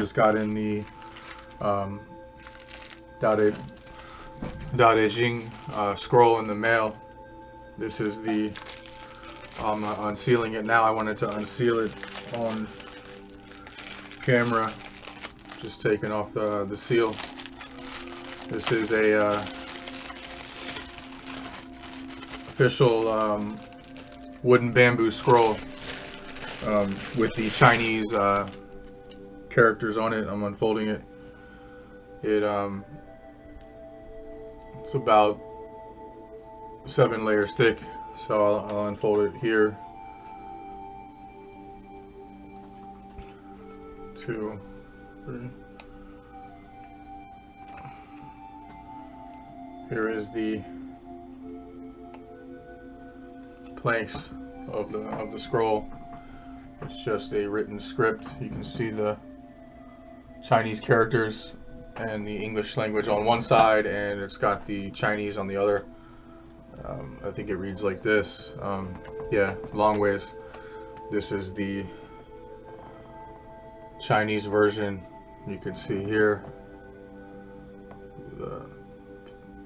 just got in the Dao Jing scroll in the mail. This is the, I'm unsealing it now. I wanted to unseal it on camera. Just taking off the seal. This is a official wooden bamboo scroll with the Chinese characters on it. I'm unfolding it. It's about 7 layers thick, so I'll unfold it here. 2, 3. Here is the planks of the scroll. It's just a written script. You can see the Chinese characters and the English language on one side, and it's got the Chinese on the other. I think it reads like this. Yeah, long ways. This is the Chinese version. You can see here the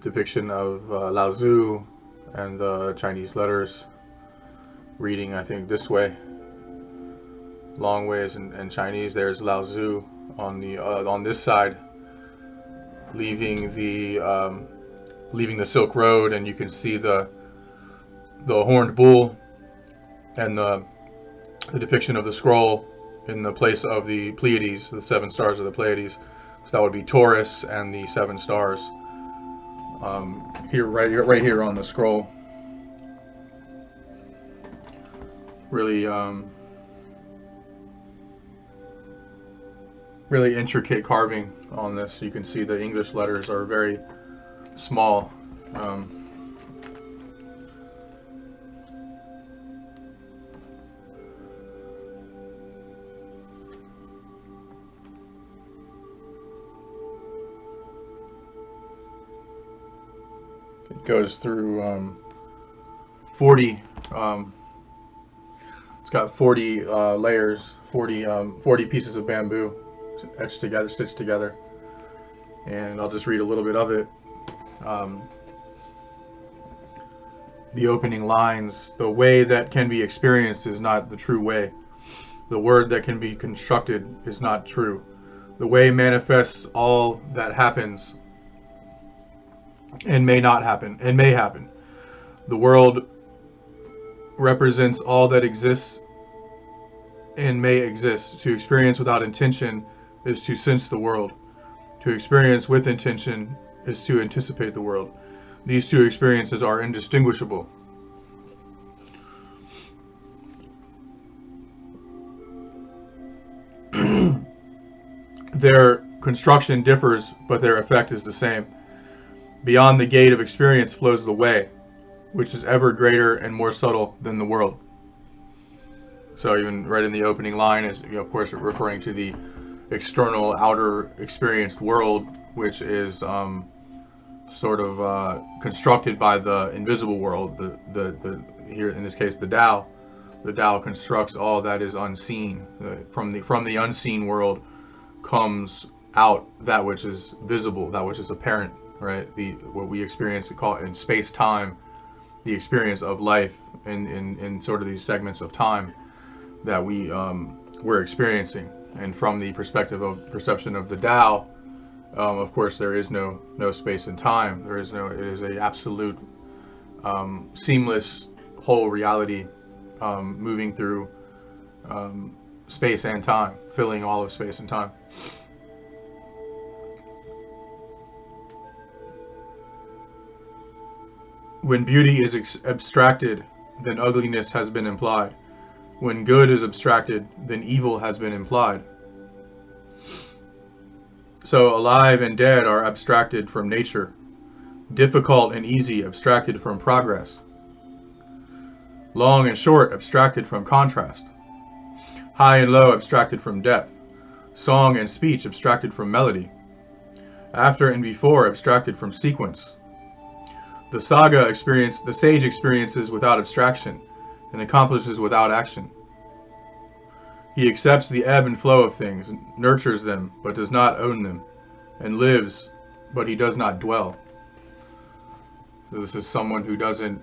depiction of Laozi and the Chinese letters reading, I think, this way. Long ways in Chinese. There's Laozi on the on this side, leaving the Silk Road, and you can see the horned bull and the depiction of the scroll in the place of the Pleiades, the 7 stars of the Pleiades. So that would be Taurus and the 7 stars. Right here on the scroll. Really, really intricate carving on this. You can see the English letters are very small. It goes through 40. It's got 40 layers, 40 pieces of bamboo etched together, stitched together, and I'll just read a little bit of it. The opening lines: the way that can be experienced is not the true way. The word that can be constructed is not true. The way manifests all that happens and may not happen, and may happen. The world represents all that exists and may exist. To experience without intention is to sense the world. To experience with intention is to anticipate the world. These two experiences are indistinguishable. Their construction differs, but their effect is the same. Beyond the gate of experience flows the way, which is ever greater and more subtle than the world. So even right in the opening line is, of course, referring to the external, outer experienced world, which is sort of constructed by the invisible world. The here in this case the Tao. The Tao constructs all that is unseen. From the unseen world comes out that which is visible, that which is apparent. Right? What we experience, call in space-time, the experience of life in sort of these segments of time that we're experiencing. And from the perception of the Tao, of course, there is no space and time. There is no. It is a absolute seamless whole reality, moving through space and time, filling all of space and time. When beauty is abstracted, then ugliness has been implied. When good is abstracted, then evil has been implied. So alive and dead are abstracted from nature. Difficult and easy abstracted from progress. Long and short abstracted from contrast. High and low abstracted from depth. Song and speech abstracted from melody. After and before abstracted from sequence. The sage experiences without abstraction and accomplishes without action. He accepts the ebb and flow of things, nurtures them, but does not own them, and lives, but he does not dwell. So this is someone who doesn't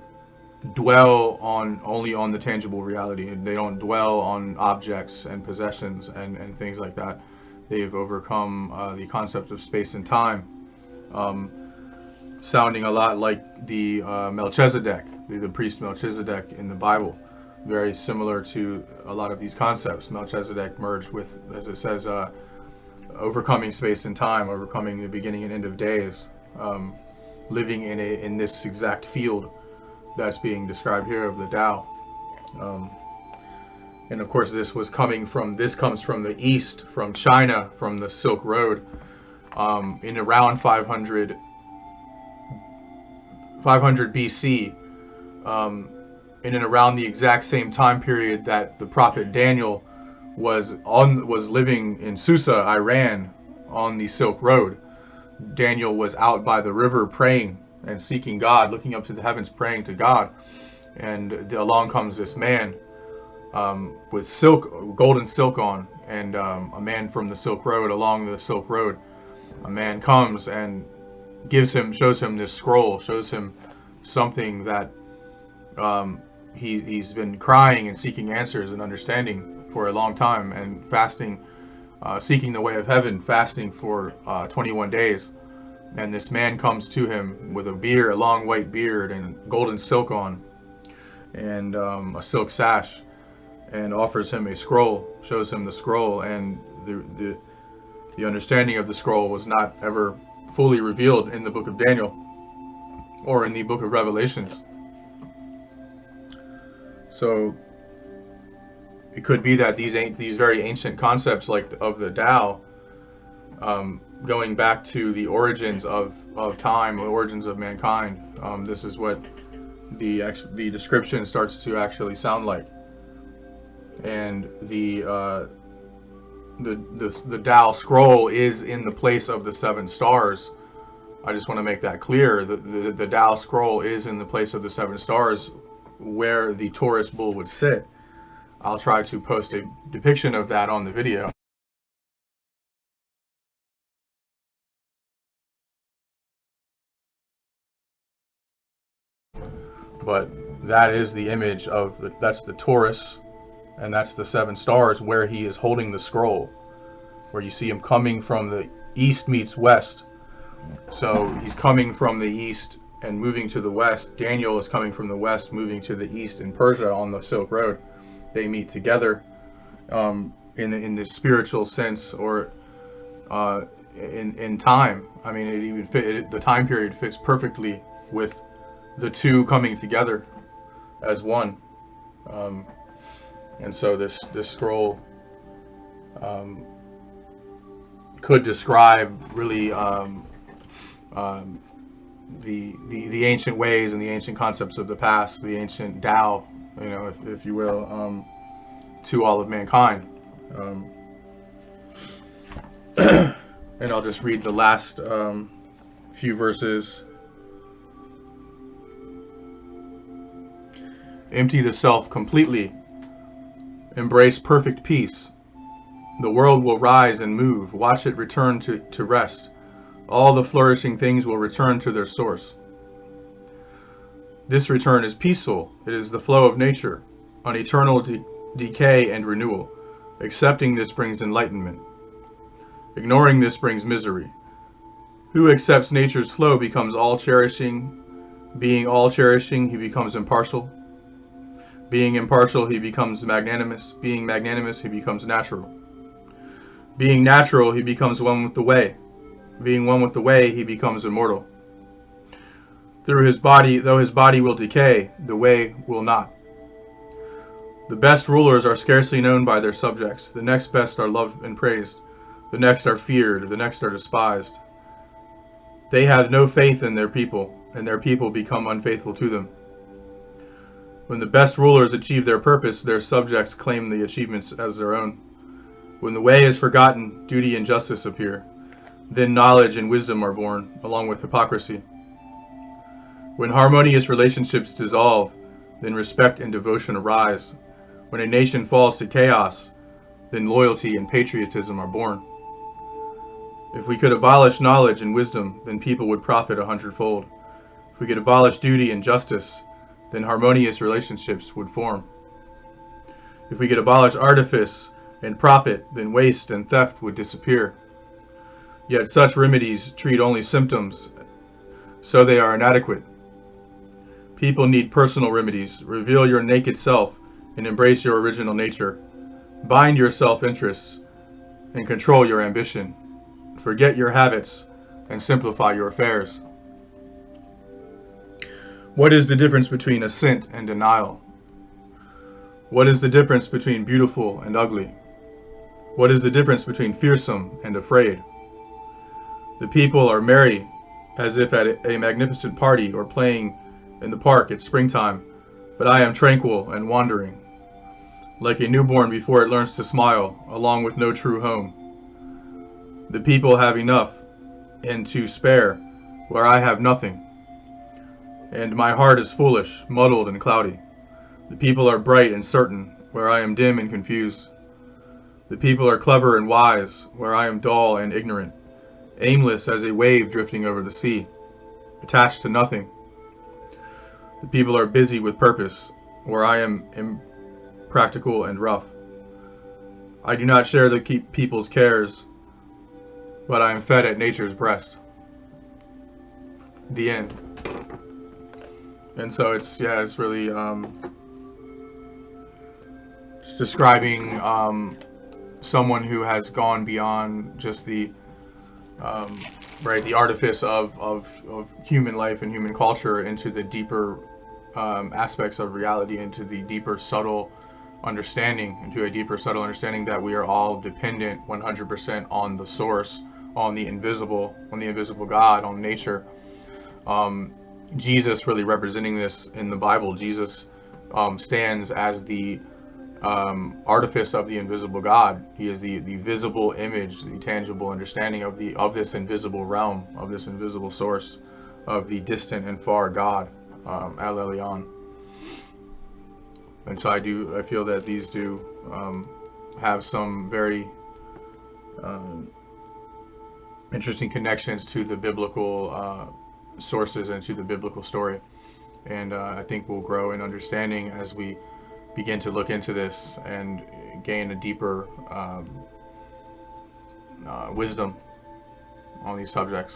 dwell only on the tangible reality. They don't dwell on objects and possessions and things like that. They've overcome the concept of space and time, sounding a lot like the Melchizedek, the priest Melchizedek in the Bible. Very similar to a lot of these concepts. Melchizedek merged with, as it says, overcoming space and time, overcoming the beginning and end of days, living in this exact field that's being described here of the Tao. And of course this comes from the east, from China, from the Silk Road, in around 500 BC, in and around the exact same time period that the prophet Daniel was living in Susa, Iran, on the Silk Road. Daniel was out by the river praying and seeking God, looking up to the heavens, praying to God, and along comes this man with golden silk on, and a man from the Silk Road, along the Silk Road. A man comes and shows him this scroll, shows him something that he's been crying and seeking answers and understanding for a long time, and fasting, seeking the way of heaven, fasting for 21 days. And this man comes to him with a long white beard and golden silk on, and a silk sash, and offers him a scroll, shows him the scroll, and the understanding of the scroll was not ever fully revealed in the book of Daniel or in the book of Revelations. So it could be that these very ancient concepts, like of the Tao, going back to the origins of time, the origins of mankind, this is what the description starts to actually sound like. And the Tao scroll is in the place of the 7 stars. I just want to make that clear. The Tao scroll is in the place of the 7 stars, where the Taurus bull would sit. I'll try to post a depiction of that on the video. But that is the image of that's the Taurus, and that's the 7 stars where he is holding the scroll, where you see him coming from the east meets west. So he's coming from the east and moving to the west. Daniel is coming from the west, moving to the east in Persia on the Silk Road. They meet together in the spiritual sense, or in time. I mean, the time period fits perfectly with the two coming together as one. And so this scroll could describe really the ancient ways and the ancient concepts of the past, the ancient Tao, if you will, to all of mankind. And I'll just read the last few verses. Empty the self completely. Embrace perfect peace. The world will rise and move. Watch it return to rest. All the flourishing things will return to their source. This return is peaceful. It is the flow of nature, an eternal decay and renewal. Accepting this brings enlightenment. Ignoring this brings misery. Who accepts nature's flow becomes all-cherishing. Being all-cherishing, he becomes impartial. Being impartial, he becomes magnanimous. Being magnanimous, he becomes natural. Being natural, he becomes one with the way. Being one with the way, he becomes immortal. Though his body will decay, the way will not. The best rulers are scarcely known by their subjects. The next best are loved and praised. The next are feared. The next are despised. They have no faith in their people, and their people become unfaithful to them. When the best rulers achieve their purpose, their subjects claim the achievements as their own. When the way is forgotten, duty and justice appear. Then knowledge and wisdom are born, along with hypocrisy. When harmonious relationships dissolve, then respect and devotion arise. When a nation falls to chaos, then loyalty and patriotism are born. If we could abolish knowledge and wisdom, then people would profit 100-fold. If we could abolish duty and justice, then harmonious relationships would form. If we could abolish artifice and profit, then waste and theft would disappear. Yet such remedies treat only symptoms, so they are inadequate. People need personal remedies. Reveal your naked self and embrace your original nature. Bind your self-interests and control your ambition. Forget your habits and simplify your affairs. What is the difference between assent and denial? What is the difference between beautiful and ugly? What is the difference between fearsome and afraid? The people are merry as if at a magnificent party or playing in the park at springtime, but I am tranquil and wandering, like a newborn before it learns to smile, along with no true home. The people have enough and to spare, where I have nothing, and my heart is foolish, muddled, and cloudy. The people are bright and certain, where I am dim and confused. The people are clever and wise, where I am dull and ignorant, aimless as a wave drifting over the sea, attached to nothing. The people are busy with purpose, where I am impractical and rough. I do not share the people's cares, but I am fed at nature's breast. The end. And so it's really it's describing someone who has gone beyond just the the artifice of human life and human culture into the deeper aspects of reality, into the deeper subtle understanding, that we are all dependent 100% on the source, on the invisible God, on nature. Jesus really representing this in the Bible. Jesus stands as the artifice of the invisible God. He is the visible image, the tangible understanding of this invisible realm, of this invisible source, of the distant and far God, El Elyon. And so I feel that these do have some very interesting connections to the biblical sources and to the biblical story. And I think we'll grow in understanding as we begin to look into this and gain a deeper wisdom on these subjects.